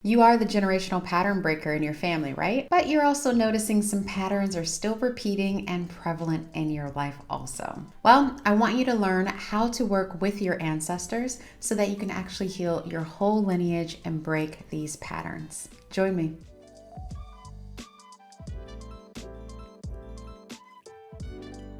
You are the generational pattern breaker in your family, right? But you're also noticing some patterns are still repeating and prevalent in your life also. Well, I want you to learn how to work with your ancestors so that you can actually heal your whole lineage and break these patterns. Join me.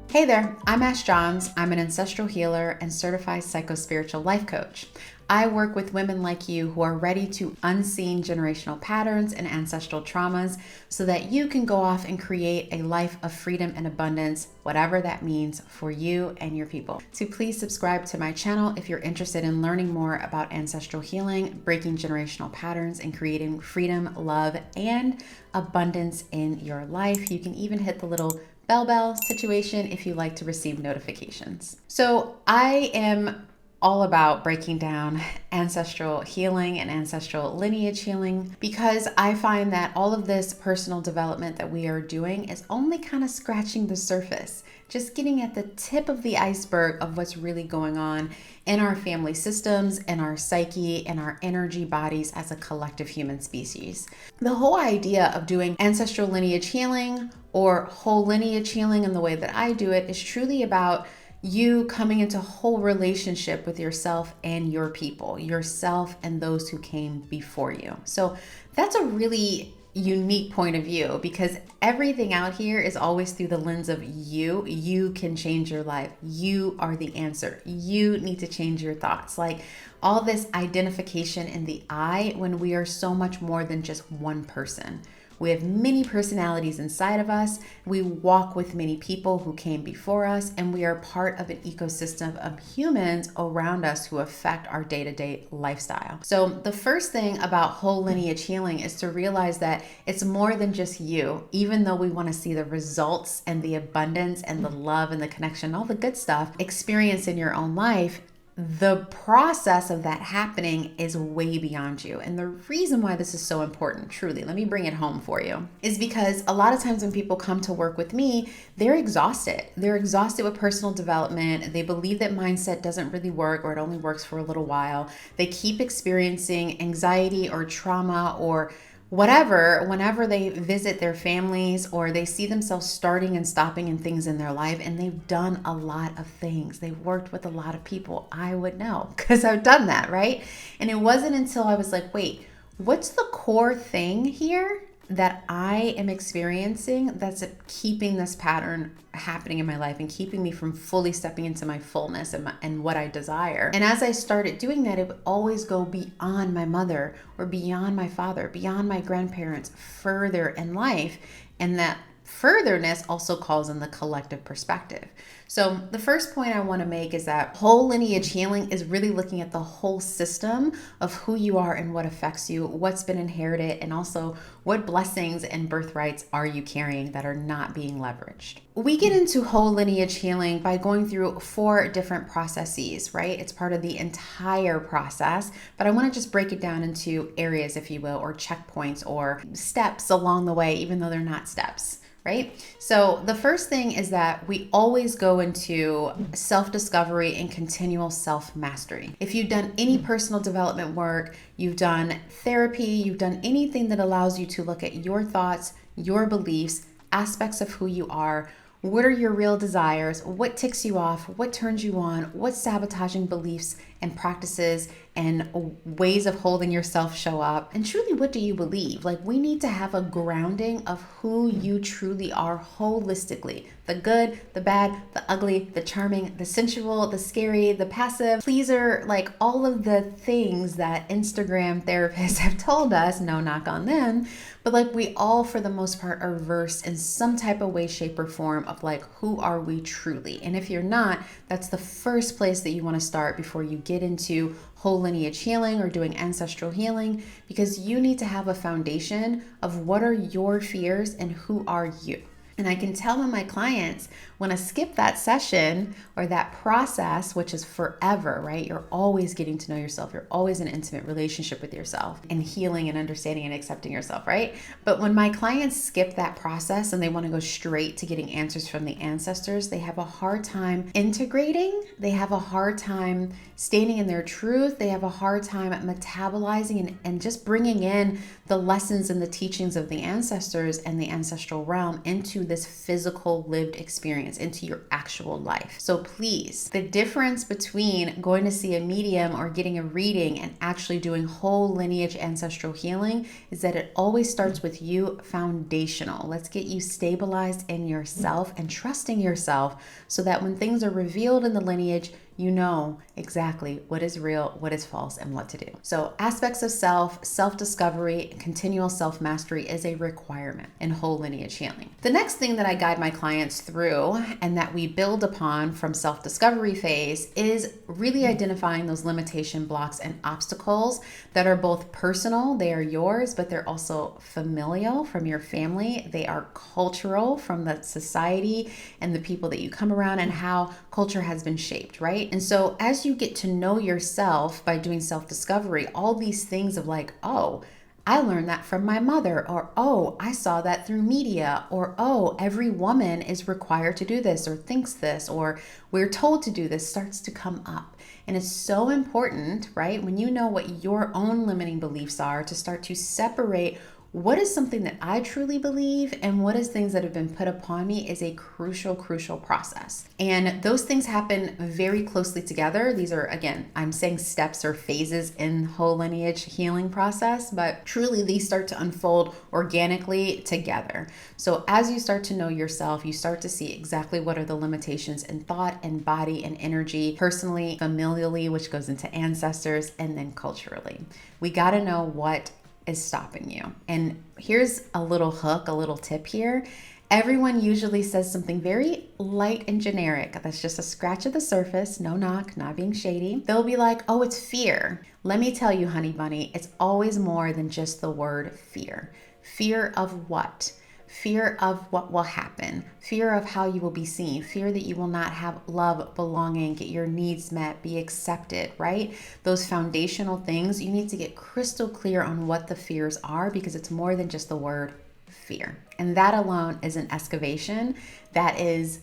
Hey there, I'm Ash Johns. I'm an ancestral healer and certified psychospiritual life coach. I work with women like you who are ready to unseen generational patterns and ancestral traumas so that you can go off and create a life of freedom and abundance, whatever that means for you and your people. So please subscribe to my channel if you're interested in learning more about ancestral healing, breaking generational patterns, and creating freedom, love, and abundance in your life. You can even hit the little bell situation if you like to receive notifications. So I am all about breaking down ancestral healing and ancestral lineage healing because I find that all of this personal development that we are doing is only kind of scratching the surface, just getting at the tip of the iceberg of what's really going on in our family systems, in our psyche, in our energy bodies as a collective human species. The whole idea of doing ancestral lineage healing or whole lineage healing in the way that I do it is truly about you coming into whole relationship with yourself and your people, yourself and those who came before you. So that's a really unique point of view because everything out here is always through the lens of you. You can change your life. You are the answer. You need to change your thoughts. Like all this identification in the I when we are so much more than just one person. We have many personalities inside of us. We walk with many people who came before us, and we are part of an ecosystem of humans around us who affect our day-to-day lifestyle. So the first thing about whole lineage healing is to realize that it's more than just you, even though we want to see the results and the abundance and the love and the connection, all the good stuff experience in your own life. The process of that happening is way beyond you. And the reason why this is so important, truly, let me bring it home for you, is because a lot of times when people come to work with me, they're exhausted. They're exhausted with personal development. They believe that mindset doesn't really work or it only works for a little while. They keep experiencing anxiety or trauma or whatever, whenever they visit their families or they see themselves starting and stopping in things in their life, and they've done a lot of things. They've worked with a lot of people. I would know because I've done that, right? And it wasn't until I was like, wait, what's the core thing here that I am experiencing that's keeping this pattern happening in my life and keeping me from fully stepping into my fullness and what I desire. And as I started doing that, it would always go beyond my mother or beyond my father, beyond my grandparents, further in life. And that furtherness also calls in the collective perspective. So the first point I want to make is that whole lineage healing is really looking at the whole system of who you are and what affects you, what's been inherited, and also what blessings and birthrights are you carrying that are not being leveraged. We get into whole lineage healing by going through 4 different processes, right? It's part of the entire process, but I want to just break it down into areas, if you will, or checkpoints or steps along the way, even though they're not steps. Right? So the first thing is that we always go into self-discovery and continual self-mastery. If you've done any personal development work, you've done therapy, you've done anything that allows you to look at your thoughts, your beliefs, aspects of who you are, what are your real desires, what ticks you off, what turns you on, what sabotaging beliefs and practices and ways of holding yourself show up, and truly what do you believe? Like we need to have a grounding of who you truly are holistically. The good, the bad, the ugly, the charming, the sensual, the scary, the passive, pleaser, like all of the things that Instagram therapists have told us, no knock on them, but like we all for the most part are versed in some type of way, shape, or form of like who are we truly. And if you're not, that's the first place that you want to start before you get into whole lineage healing or doing ancestral healing, because you need to have a foundation of what are your fears and who are you. And I can tell when my clients want to skip that session or that process, which is forever, right? You're always getting to know yourself. You're always in an intimate relationship with yourself and healing and understanding and accepting yourself, right? But when my clients skip that process and they want to go straight to getting answers from the ancestors, they have a hard time integrating. They have a hard time standing in their truth. They have a hard time metabolizing and just bringing in the lessons and the teachings of the ancestors and the ancestral realm into this physical lived experience, into your actual life. So please, the difference between going to see a medium or getting a reading and actually doing whole lineage ancestral healing is that it always starts with you foundational. Let's get you stabilized in yourself and trusting yourself so that when things are revealed in the lineage, you know exactly what is real, what is false, and what to do. So aspects of self-discovery, continual self-mastery is a requirement in whole lineage healing. The next thing that I guide my clients through and that we build upon from self-discovery phase is really identifying those limitation blocks and obstacles that are both personal, they are yours, but they're also familial from your family. They are cultural from the society and the people that you come around and how culture has been shaped, right? And so as you get to know yourself by doing self-discovery, all these things of like, oh, I learned that from my mother, or oh, I saw that through media, or oh, every woman is required to do this or thinks this, or we're told to do this, starts to come up. And it's so important, right? When you know what your own limiting beliefs are, to start to separate what is something that I truly believe and what is things that have been put upon me is a crucial process. And those things happen very closely together. These are, again, I'm saying steps or phases in whole lineage healing process, but truly these start to unfold organically together. So as you start to know yourself, you start to see exactly what are the limitations in thought and body and energy, personally, familially, which goes into ancestors, and then culturally. We got to know what is stopping you. And here's a little hook, a little tip here. Everyone usually says something very light and generic. That's just a scratch of the surface, no knock, not being shady. They'll be like, oh, it's fear. Let me tell you, honey bunny, it's always more than just the word fear. Fear of what? Fear of what will happen, fear of how you will be seen, fear that you will not have love, belonging, get your needs met, be accepted, right? Those foundational things, you need to get crystal clear on what the fears are because it's more than just the word fear. And that alone is an excavation that is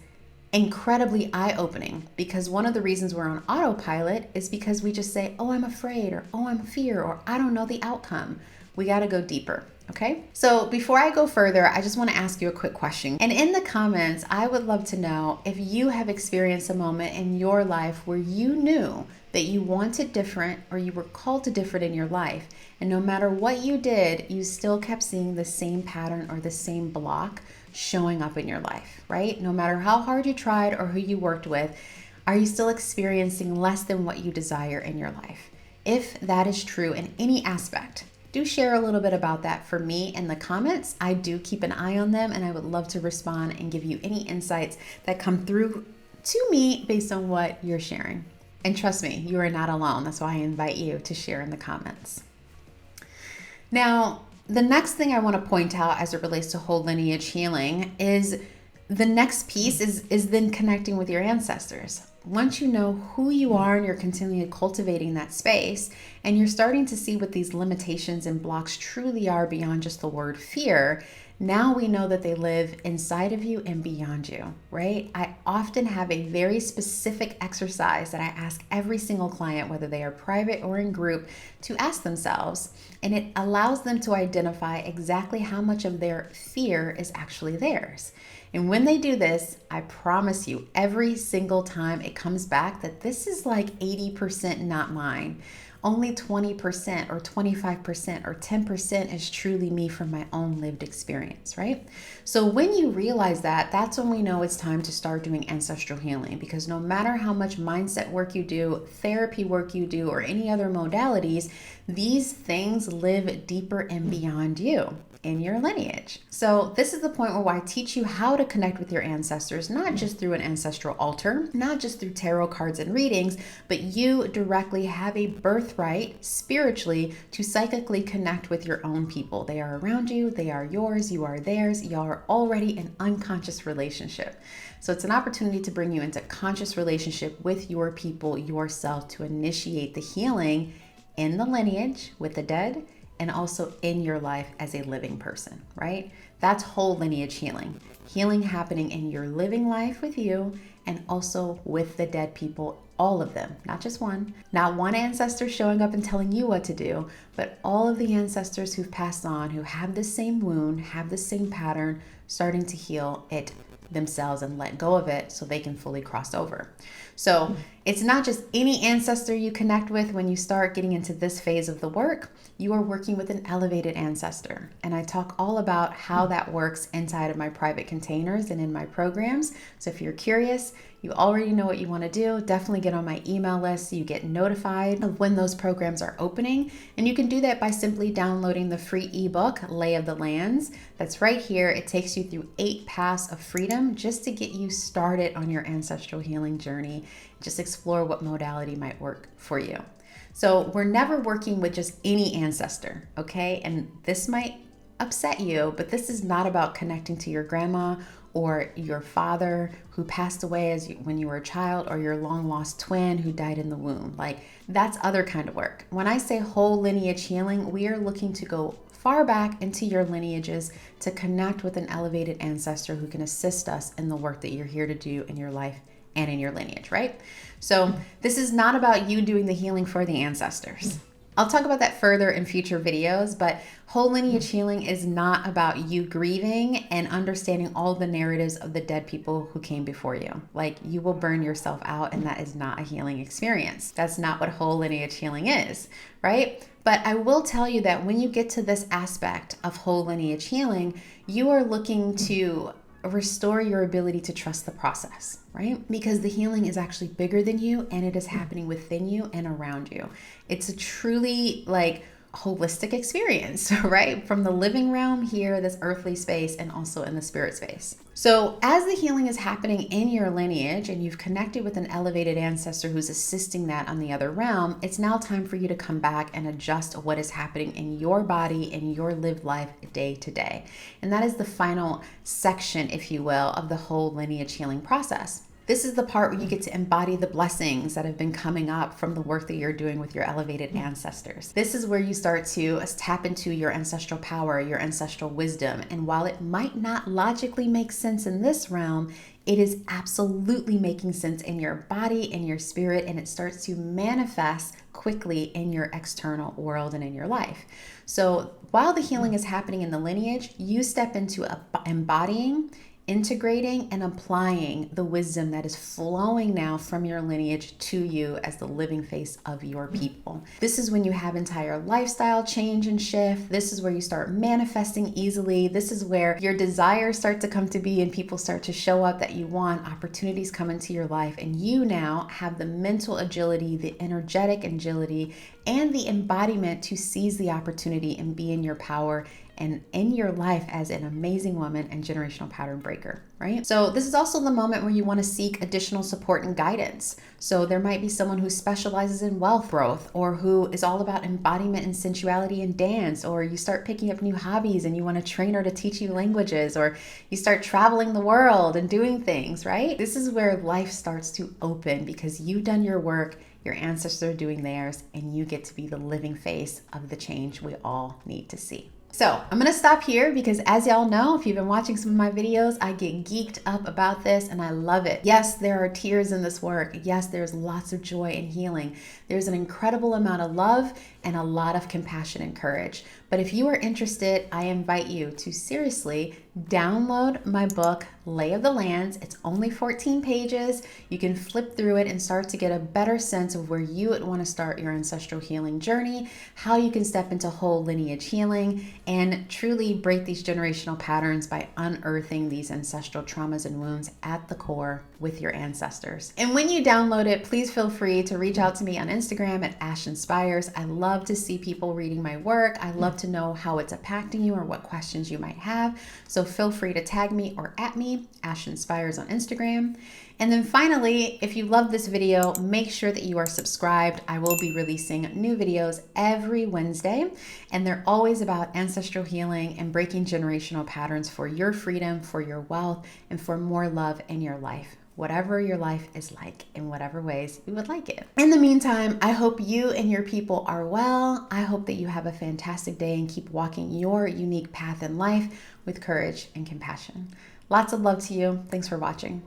incredibly eye-opening because one of the reasons we're on autopilot is because we just say, oh, I'm afraid, or oh, I'm fear, or I don't know the outcome. We got to go deeper. Okay, so before I go further, I just want to ask you a quick question. And in the comments, I would love to know if you have experienced a moment in your life where you knew that you wanted different or you were called to different in your life. And no matter what you did, you still kept seeing the same pattern or the same block showing up in your life, right? No matter how hard you tried or who you worked with, are you still experiencing less than what you desire in your life? If that is true in any aspect, do share a little bit about that for me in the comments. I do keep an eye on them and I would love to respond and give you any insights that come through to me based on what you're sharing. And trust me, you are not alone. That's why I invite you to share in the comments. Now, the next thing I want to point out as it relates to whole lineage healing is the next piece is then connecting with your ancestors. Once you know who you are and you're continually cultivating that space and you're starting to see what these limitations and blocks truly are beyond just the word fear, now we know that they live inside of you and beyond you, right? I often have a very specific exercise that I ask every single client, whether they are private or in group, to ask themselves, and it allows them to identify exactly how much of their fear is actually theirs. And when they do this, I promise you, every single time it comes back that this is like 80% not mine. Only 20% or 25% or 10% is truly me from my own lived experience, right? So when you realize that, that's when we know it's time to start doing ancestral healing, because no matter how much mindset work you do, therapy work you do, or any other modalities, these things live deeper and beyond you. in your lineage. So this is the point where I teach you how to connect with your ancestors, not just through an ancestral altar, not just through tarot cards and readings, but you directly have a birthright spiritually to psychically connect with your own people. They are around you, they are yours, you are theirs, y'all are already in unconscious relationship. So it's an opportunity to bring you into conscious relationship with your people, yourself, to initiate the healing in the lineage with the dead and also in your life as a living person, right? That's whole lineage healing. Healing happening in your living life with you and also with the dead people, all of them, not just one. Not one ancestor showing up and telling you what to do, but all of the ancestors who've passed on, who have the same wound, have the same pattern, starting to heal it themselves and let go of it so they can fully cross over. So it's not just any ancestor you connect with when you start getting into this phase of the work. You are working with an elevated ancestor. And I talk all about how that works inside of my private containers and in my programs. So if you're curious, you already know what you want to do, definitely get on my email list so you get notified of when those programs are opening. And you can do that by simply downloading the free ebook, Lay of the Lands. That's right here. It takes you through 8 paths of freedom just to get you started on your ancestral healing journey. Just explore what modality might work for you. So we're never working with just any ancestor, okay? And this might upset you, but this is not about connecting to your grandma or your father who passed away when you were a child, or your long lost twin who died in the womb. Like, that's other kind of work. When I say whole lineage healing, we are looking to go far back into your lineages to connect with an elevated ancestor who can assist us in the work that you're here to do in your life and in your lineage, right? So this is not about you doing the healing for the ancestors. I'll talk about that further in future videos, but whole lineage healing is not about you grieving and understanding all the narratives of the dead people who came before you. Like, you will burn yourself out, and that is not a healing experience. That's not what whole lineage healing is, right? But I will tell you that when you get to this aspect of whole lineage healing, you are looking to restore your ability to trust the process, right? Because the healing is actually bigger than you, and it is happening within you and around you. It's a truly holistic experience, right? From the living realm here, this earthly space, and also in the spirit space. So as the healing is happening in your lineage and you've connected with an elevated ancestor who's assisting that on the other realm, it's now time for you to come back and adjust what is happening in your body and your lived life day to day. And that is the final section, if you will, of the whole lineage healing process. This is the part where you get to embody the blessings that have been coming up from the work that you're doing with your elevated ancestors. This is where you start to tap into your ancestral power, your ancestral wisdom. And while it might not logically make sense in this realm, it is absolutely making sense in your body, in your spirit, and it starts to manifest quickly in your external world and in your life. So while the healing is happening in the lineage, you step into embodying, integrating, and applying the wisdom that is flowing now from your lineage to you as the living face of your people. This is when you have entire lifestyle change and shift. This is where you start manifesting easily. This is where your desires start to come to be and people start to show up that you want. Opportunities come into your life, and you now have the mental agility, the energetic agility, and the embodiment to seize the opportunity and be in your power and in your life as an amazing woman and generational pattern breaker, right? So this is also the moment where you want to seek additional support and guidance. So there might be someone who specializes in wealth growth, or who is all about embodiment and sensuality and dance, or you start picking up new hobbies and you want a trainer to teach you languages, or you start traveling the world and doing things, right? This is where life starts to open because you've done your work, your ancestors are doing theirs, and you get to be the living face of the change we all need to see. So I'm going to stop here because, as y'all know, if you've been watching some of my videos, I get geeked up about this and I love it. Yes, there are tears in this work. Yes, there's lots of joy and healing. There's an incredible amount of love and a lot of compassion and courage. But if you are interested, I invite you to seriously download my book, Lay of the Lands. It's only 14 pages. You can flip through it and start to get a better sense of where you would want to start your ancestral healing journey, how you can step into whole lineage healing, and truly break these generational patterns by unearthing these ancestral traumas and wounds at the core with your ancestors. And when you download it, please feel free to reach out to me on Instagram at @AshInspires. I love to see people reading my work. I love to know how it's impacting you or what questions you might have. So feel free to tag me or at me, @AshInspires on Instagram. And then finally, if you love this video, make sure that you are subscribed. I will be releasing new videos every Wednesday, and they're always about ancestral healing and breaking generational patterns for your freedom, for your wealth, and for more love in your life. Whatever your life is like, in whatever ways you would like it. In the meantime, I hope you and your people are well. I hope that you have a fantastic day and keep walking your unique path in life with courage and compassion. Lots of love to you. Thanks for watching.